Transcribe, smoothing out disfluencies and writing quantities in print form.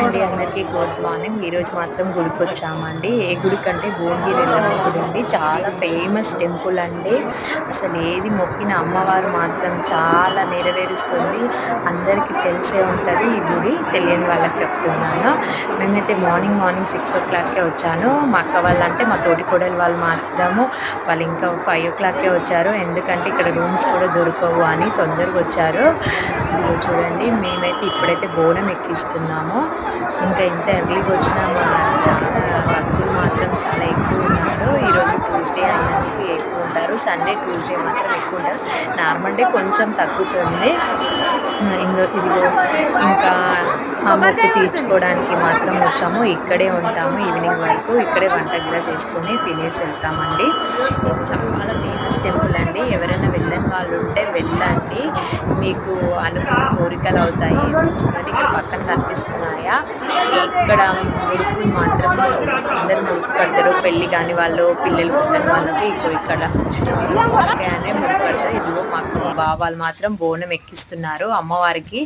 అండి, అందరికీ good morning. ఈరోజు మాత్రం గుడికి వచ్చామండి. ఏ గుడి కంటే భువనగిరి ఎల్లమ్మ గుడి అండి. చాలా ఫేమస్ టెంపుల్ అండి. అసలు ఏది మొక్కిన అమ్మవారు మాత్రం చాలా నెరవేరుస్తుంది. అందరికీ తెలిసే ఉంటుంది ఈ గుడి, తెలియని వాళ్ళకి చెప్తున్నాను. మేమైతే మార్నింగ్ 6 o'clockకే వచ్చాను. మా అక్క వాళ్ళు అంటే మా తోటి కోడలు వాళ్ళు మాత్రము వాళ్ళు ఇంకా 5 o'clockకే వచ్చారు. ఎందుకంటే ఇక్కడ రూమ్స్ కూడా దొరకవు అని తొందరగా వచ్చారు. ఇదిగో చూడండి, మేమైతే ఇప్పుడైతే బోనం ఎక్కిస్తున్నాము. ఇంకా ఇంత ఎర్లీగా వచ్చినా చాలా భక్తులు మాత్రం చాలా ఎక్కువ ఉన్నారు. ఈరోజు ట్యూస్డే అయినందుకు ఎక్కువ ఉంటారు. సండే ట్యూస్డే మాత్రం ఎక్కువ ఉంటారు. నార్మల్ డే కొంచెం తగ్గుతుంది. ఇదిగో ఇంకా ఆ మొక్కు తీర్చుకోవడానికి మాత్రం వచ్చాము. ఇక్కడే ఉంటాము ఈవినింగ్ వరకు. ఇక్కడే వంట కూడా చేసుకొని తినేసి వెళ్తామండి. ఇది చాలా ఫేమస్ టెంపుల్ అండి. ఎవరైనా వెళ్ళని వాళ్ళు ఉంటే వెళ్ళండి, మీకు అనుకున్న కోరికలు అవుతాయి. చూడండి, ఇక్కడ పక్కన కనిపిస్తున్నాయా, ఇక్కడ ముడుపులు మాత్రం అందరు ముడుపు కడతారు. పెళ్ళి కాని వాళ్ళు, పిల్లలు పుట్టని వాళ్ళకి ఇక్కడ ముడుపు కడతారు. ఇదిగో మా అక్క బాబాలు మాత్రం బోనం ఎక్కిస్తున్నారు అమ్మవారికి.